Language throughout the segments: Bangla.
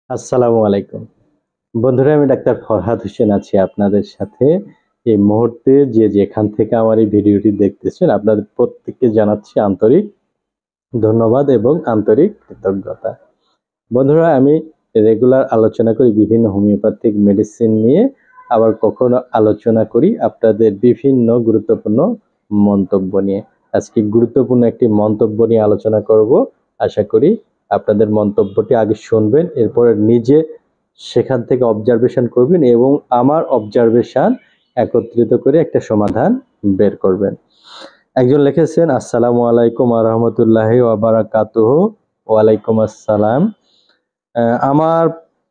আসসালামু আলাইকুম বন্ধুরা, আমি ডাক্তার ফরহাদ হোসেন আছি আপনাদের সাথে। এই মুহূর্তে যে যেখান থেকে আমার এই ভিডিওটি দেখতেছেন, আপনাদের প্রত্যেককে জানাচ্ছি আন্তরিক ধন্যবাদ এবং আন্তরিক কৃতজ্ঞতা। বন্ধুরা, আমি রেগুলার আলোচনা করি বিভিন্ন হোমিওপ্যাথিক মেডিসিন নিয়ে, আবার কখনো আলোচনা করি আপনাদের বিভিন্ন গুরুত্বপূর্ণ মন্তব্য নিয়ে। আজকে গুরুত্বপূর্ণ একটি মন্তব্য নিয়ে আলোচনা করব। আশা করি আপনাদের মন্তব্যটি আগে শুনবেন, এরপর নিজে সেখান থেকে অবজারভেশন করবেন এবং আমার অবজারভেশন একত্রিত করে একটা সমাধান বের করবেন। একজন লিখেছেন, আসসালামু আলাইকুম ওয়া রাহমাতুল্লাহি ওয়া বারাকাতুহু। ওয়ালাইকুম আসসালাম। আমার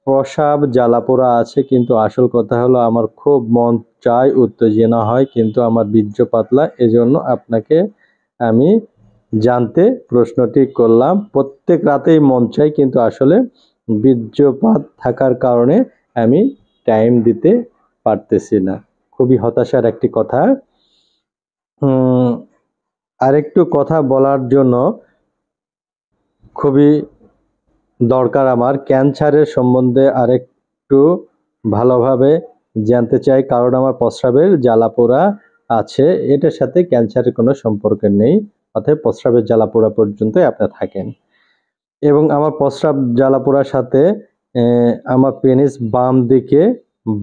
প্রস্রাব জ্বালাপোড়া আছে, কিন্তু আসল কথা হলো আমার খুব মন চায়, উত্তেজনা হয়, কিন্তু আমার বীর্য পাতলা। এজন্য আপনাকে আমি জানতে প্রশ্নটি করলাম। প্রত্যেক রাতেই মন চাই, কিন্তু আসলে বীর্যপাত থাকার কারণে আমি টাইম দিতে পারতেছি না। খুবই হতাশার একটি কথা। আরেকটু কথা বলার জন্য খুবই দরকার আমার ক্যান্সারের সম্বন্ধে আরেকটু ভালোভাবে জানতে চাই, কারণ আমার প্রস্রাবের জ্বালাপোড়া আছে। এটার সাথে ক্যান্সারের কোনো সম্পর্ক নেই, অতএব প্রস্রাবের জ্বালাপোড়া পর্যন্তই আপনারা থাকেন। এবং আমার প্রস্রাব জ্বালাপোড়ার সাথে আমার পেনিস বাম দিকে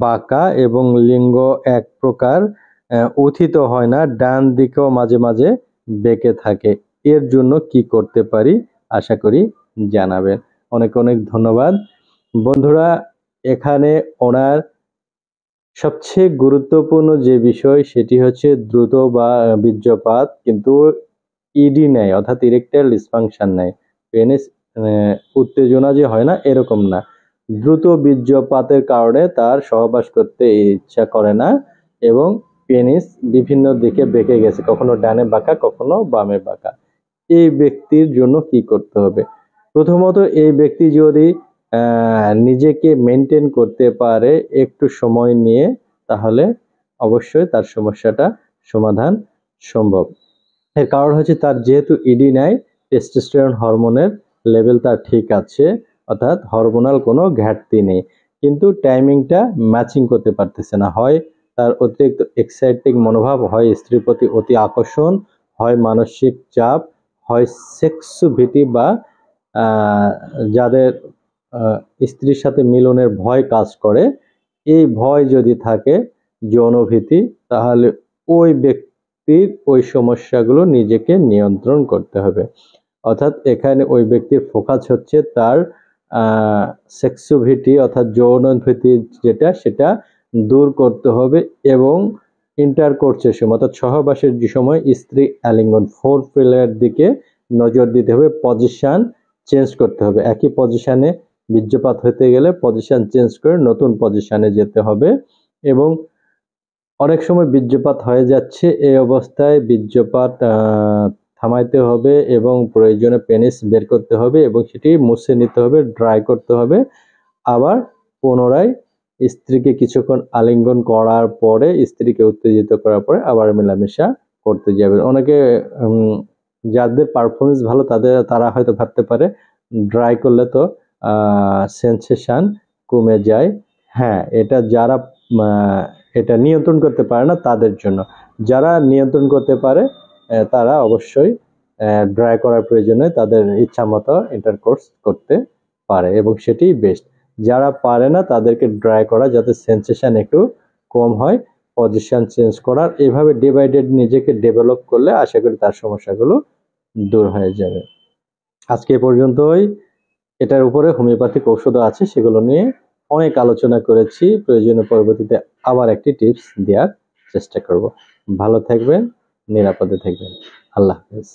বাঁকা এবং লিঙ্গ এক প্রকার উত্থিত হয় না, ডান দিকেও মাঝে মাঝে বেঁকে থাকে। এর জন্য কি করতে পারি আশা করি জানাবেন। অনেক অনেক ধন্যবাদ। বন্ধুরা, এখানে ওনার সবচেয়ে গুরুত্বপূর্ণ যে বিষয় সেটি হচ্ছে দ্রুত বা বীর্যপাত, কিন্তু ইডি নেয়, অর্থাৎ ইরেকটাইল ডিসফাংশন নেয়। পেনিস উত্তেজনা যে হয় না এরকম না, দ্রুত বীর্যপাতের কারণে তার সহবাস করতে ইচ্ছা করে না এবং পেনিস বিভিন্ন দিকে বেঁকে গেছে, কখনো ডানে বাঁকা কখনো বামে বাঁকা। এই ব্যক্তির জন্য কি করতে হবে? প্রথমত, এই ব্যক্তি যদি নিজেকে মেনটেন করতে পারে একটু সময় নিয়ে, তাহলে অবশ্যই তার সমস্যাটা সমাধান সম্ভব। এর কারণ হচ্ছে তার যেহেতু ইডি নাই, টেস্টোস্টেরন হরমোনের লেভেল তার ঠিক আছে, অর্থাৎ হরমোনাল কোনো ঘাটতি নেই, কিন্তু টাইমিংটা ম্যাচিং করতে পারতেছে না। হয় তার অতিরিক্ত এক্সাইটিং মনোভাব, হয় স্ত্রীর প্রতি অতি আকর্ষণ, হয় মানসিক চাপ, হয় সেক্সুভিটি বা যাদের স্ত্রীর সাথে মিলনের ভয় কাজ করে, এই ভয় যদি থাকে, যৌনভীতি, তাহলে ওই ব্যক্তির ওই সমস্যাগুলো নিজেকে নিয়ন্ত্রণ করতে হবে। অর্থাৎ এখানে ওই ব্যক্তির ফোকাস হচ্ছে তার সেক্সুভিটি অর্থাৎ যৌনভীতি যেটা, সেটা দূর করতে হবে এবং ইন্টারকোর্সের সময় অর্থাৎ সহবাসের যে সময় স্ত্রী আলিঙ্গন ফোর ফিলের দিকে নজর দিতে হবে, পজিশন চেঞ্জ করতে হবে। একই পজিশনে বীর্যপাত হতে গেলে পজিশন চেঞ্জ করে নতুন পজিশনে যেতে হবে। এবং অনেক সময় বীর্যপাত হয়ে যাচ্ছে, এই অবস্থায় বীর্যপাত থামাইতে হবে এবং প্রয়োজনে পেনিস বের করতে হবে এবং সেটি মুছে নিতে হবে, ড্রাই করতে হবে। আবার পুনরায় স্ত্রীকে কিছুক্ষণ আলিঙ্গন করার পরে, স্ত্রীকে উত্তেজিত করার পরে আবার মেলামেশা করতে যাবেন। অনেকে যাদের পারফরমেন্স ভালো তারা হয়তো ভাবতে পারে ড্রাই করলে তো সেন্সেশন কমে যায়। হ্যাঁ, এটা যারা এটা নিয়ন্ত্রণ করতে পারে না তাদের জন্য। যারা নিয়ন্ত্রণ করতে পারে তারা অবশ্যই ড্রাই করার প্রয়োজনে তাদের ইচ্ছা মতো ইন্টারকোর্স করতে পারে এবং সেটি বেস্ট। যারা পারে না তাদেরকে ড্রাই করা, যাতে সেন্সেশন একটু কম হয়, পজিশন চেঞ্জ করার, এভাবে ডিভাইডেড নিজেকে ডেভেলপ করলে আশা করি তার সমস্যাগুলো দূর হয়ে যাবে। আজকে এ পর্যন্তই। এটার উপরে হোমিওপ্যাথিক ঔষধও আছে, সেগুলো নিয়ে অনেক আলোচনা করেছি। প্রয়োজনে পরবর্তীতে আবার একটি টিপস দেওয়ার চেষ্টা করব। ভালো থাকবেন, নিরাপদে থাকবেন। আল্লাহ হাফেজ।